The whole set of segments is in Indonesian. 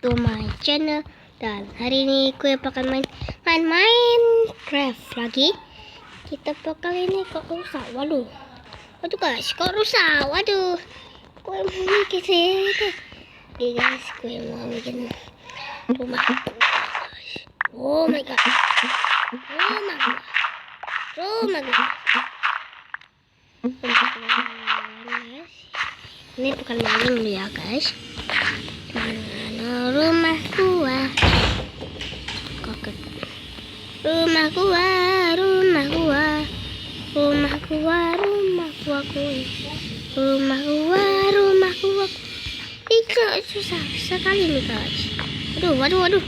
to my channel. Dan hari ini gue bakal main Minecraft lagi. Kita bakal ini kok rusak. Waduh guys, kok rusak. Waduh, gue mau bikin itu. Oke guys, gue mau bikin rumah. Oh my god, rumah gue. Ini bukan maling dulu ya guys. Mana rumah gua? Kokek. Rumah gua. Ika susah sekali nih guys. Waduh.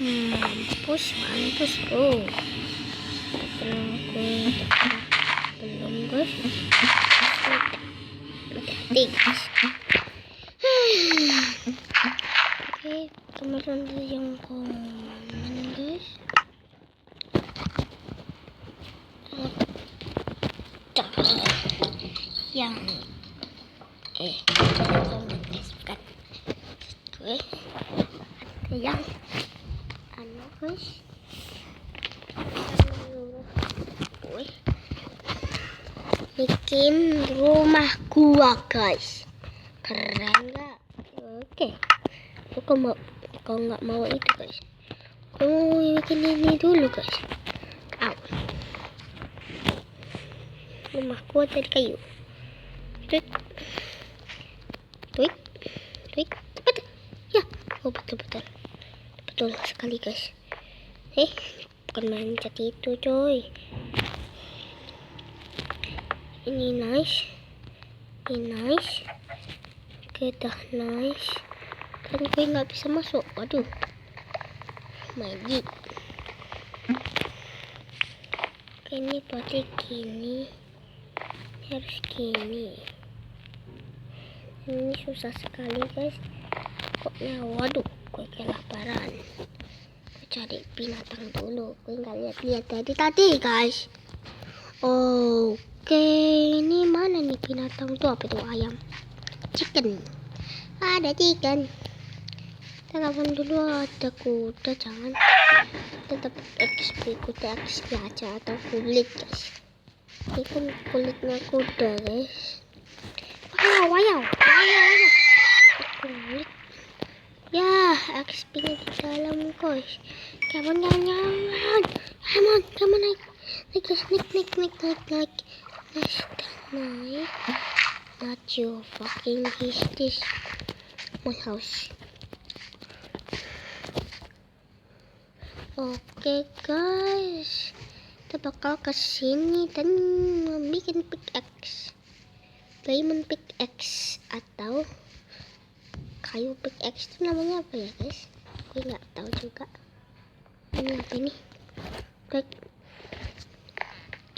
Mampus. Oh. Belum guys. Hati guys. Oke, teman-teman yang komen guys. Yang bukan gue ada yang guys. Gue bikin rumah gua guys, keren gak? Oke, kau nggak mau itu guys, kau mau bikin ini dulu guys. Rumah gua dari kayu. Tweet cepat ya. Oh betul sekali guys. Bukan main cat itu coy. Ini nice. Kita nice. Kan gue nggak bisa masuk. Waduh, magic. Oke, ini berarti gini. Harus gini. Ini susah sekali guys. Pokoknya waduh, gue kelaparan. Gue cari binatang dulu. Gue nggak lihat tadi guys. Oke, ini mana nih binatang tuh? Apa itu? Ayam, chicken. Ada chicken. Kita lawan dulu. Ada kuda, jangan. Tetap XP, kuda XP aja atau kulit guys. Ini kan kulitnya kuda guys. Wow. Kulit. Ya, XP-nya di dalam guys. Come on naik. Naik. Not your fucking this my house. Oke guys, kita bakal kesini dan bikin pickaxe, diamond pickaxe atau kayu pickaxe. Itu namanya apa ya guys? Gue nggak tahu juga. Ini apa ini?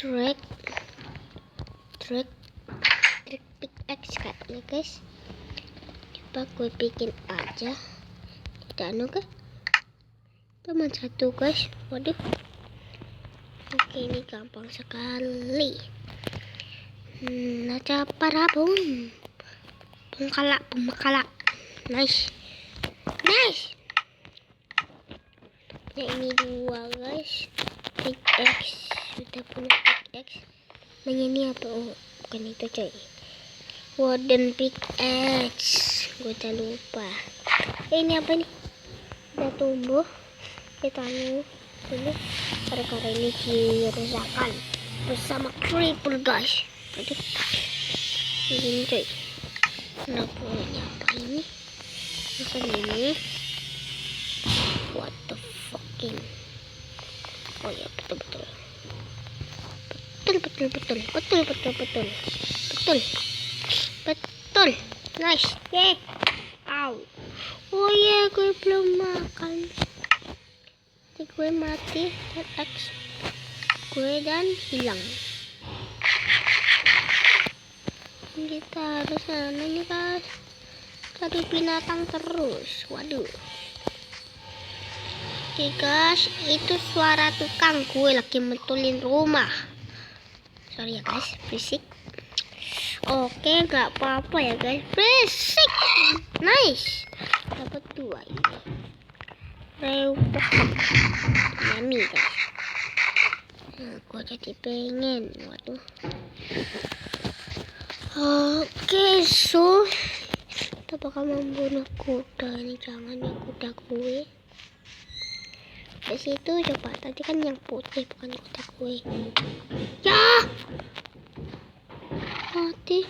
Drag pickaxe kayaknya guys. Coba gue bikin aja. Tidak kan? Cuma satu guys. Waduh. Oke, ini gampang sekali. Naca parabung. Pemekala. Nice. Ya, ini dua guys. Pickaxe. Sudah punya pickaxe. Nah, ini apa? Oh, bukan itu coy. Wooden pickaxe. Gue udah lupa. Ini apa nih? Udah tumbuh. Kita anu dulu. Karena ini dirusakkan bersama creeper guys. Aduh. Ini coy. Kenapa apa ini? Bukan ini. What the fucking. Oh ya, betul. Betul. Nice. Yeah. Ow. Oh ya, gue belum makan. Jadi gue mati dan X gue dan hilang. Kita harus sana nih guys. Cari binatang terus. Waduh. Oke guys, itu suara tukang gue lagi mentulin rumah. Sorry ya guys, berisik. Oke, nggak apa-apa ya guys, berisik. Nice. dapat 2 ini. Rewah. Yummy guys. Aku jadi pengen. Waduh. Oke, so kita bakal membunuh kuda ini. Jangan ya kuda gue. Di situ coba, tadi kan yang putih bukan kuda gue. Ya, mati.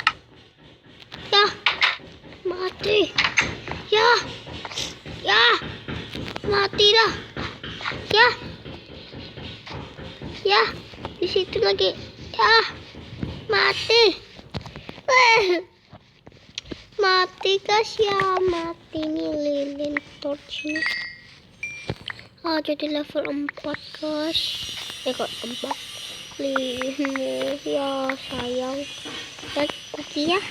Ya, mati. Ya, ya, mati dah. Ya, ya, di situ lagi. Ya, mati. Mati guys ya, mati nih lilin torchnya. Jadi level 4 guys. Kok 4 lilin ya sayang. Dan Cuki ya,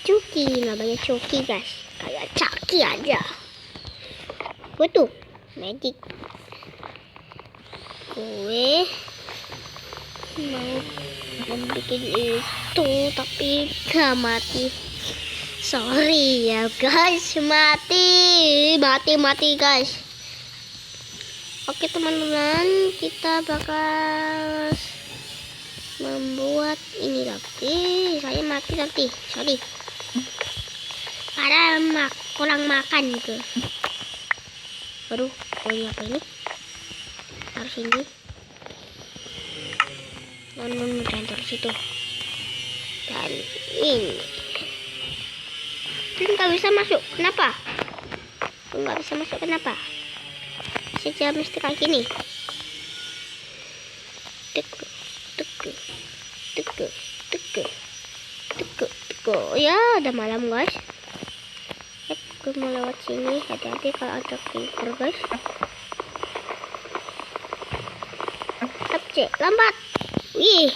Cuki namanya Cuki guys, kayak Caki aja. Betul, magic. Gue mau membuat itu tapi gak mati. Sorry ya guys, mati guys. Oke teman-teman, kita bakal membuat ini lagi. Saya mati nanti, sorry. Karena kurang makan gitu. Aduh, apa ini? Harus ini. Dan terus itu. Dan ini. Nggak bisa masuk, kenapa? Nggak bisa masuk, kenapa? Sejam mesti kayak gini. Teke. Ya, udah malam guys. Gue mau lewat sini, hati-hati kalau ada creeper guys. Cek, lambat. Wih,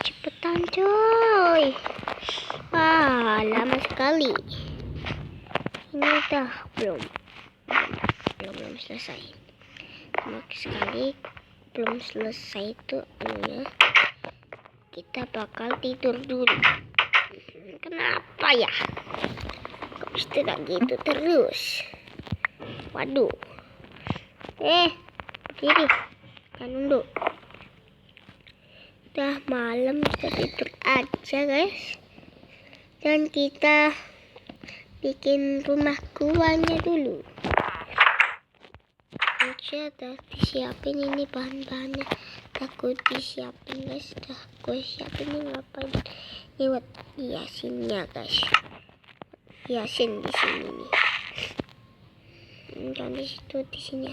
cepetan coy. Wah, lama sekali. Ini udah belum selesai. Lama sekali belum selesai itu anunya. Kita bakal tidur dulu. Kenapa ya? Kok istilah gitu terus? Waduh. Begini. Kan dulu. Udah malam, kita tidur aja guys. Dan kita bikin rumah guanya dulu. Udah disiapin ini bahan-bahannya. Aku disiapin guys. Udah gue siapin ini ngapain? Ini buat hiasinnya guys. Hiasin di sini nih. Jangan di situ, di sini.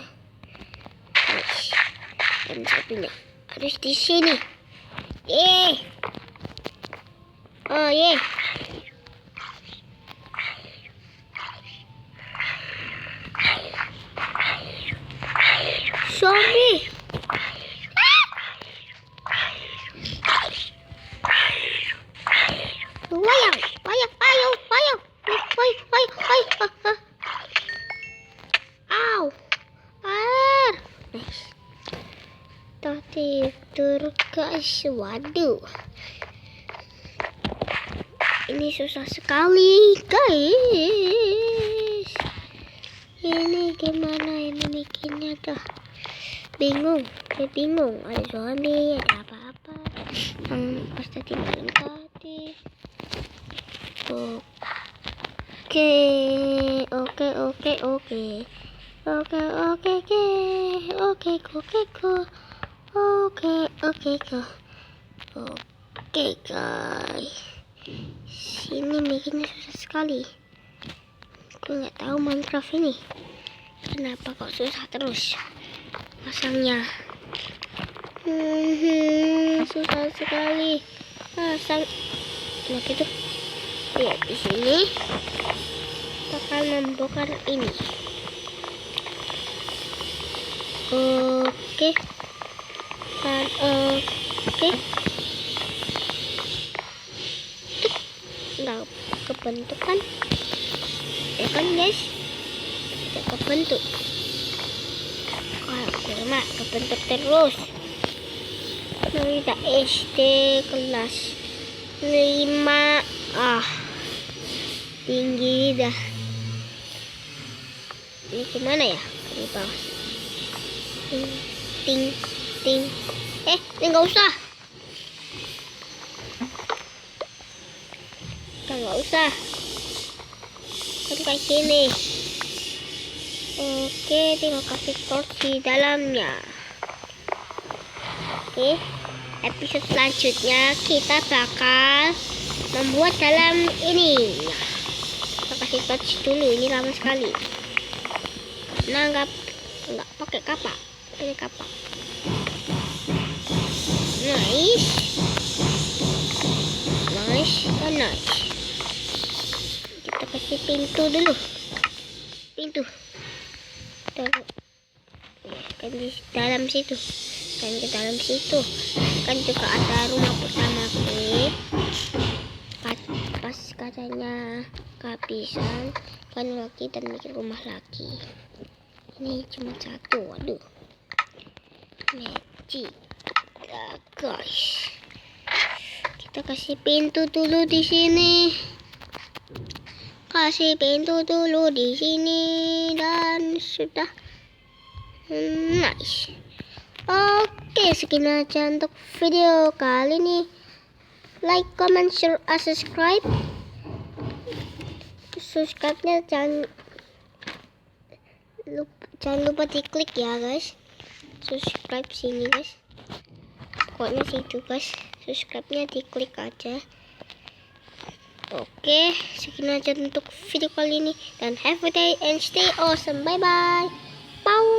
Guys. Dan satunya harus di sini. Oh yeah. Zombie. Ayo. Nice. Tidur guys. Waduh. Ini susah sekali guys. Ini gimana ini bikinnya dah. Bingung. Ada zombie, ada apa-apa. Pas tadi malam tadi. Oke guys. Sini bikinnya susah sekali. Aku nggak tahu Minecraft ini kenapa kok susah terus pasangnya. Susah sekali pasang. Nah gitu. Lihat di sini bakal membongkar ini. Oke. Nggak kebentuk kan? Ya kan guys? Tidak kebentuk. Kalau kebentuk terus. Kita SD kelas 5. tinggi dah. Ini gimana ya? Ini bawah. Ting, ting. Ini nggak usah. Nggak usah. Kan kayak sini. Oke, tinggal kasih torch di dalamnya. Oke, episode selanjutnya kita bakal membuat dalam ini. Kita kasih torch dulu, ini lama sekali. Nah, nggak pakai kapak, Nice, dan nice. Kita kasih pintu dulu. Kan di dalam situ. Kan juga ada rumah pertama pas katanya kehabisan kan lagi dan bikin rumah lagi. Ini cuma satu. Waduh, magic ya, guys. Kita kasih pintu dulu di sini. Dan sudah nice. Oke, sekian aja untuk video kali ini. Like, comment, share, subscribe. Subscribe-nya jangan lupa diklik ya, guys. Subscribe sini, guys. Pokoknya situ, guys. Subscribe-nya diklik aja. Oke, sekian aja untuk video kali ini dan have a day and stay awesome. Bye bye. Bye.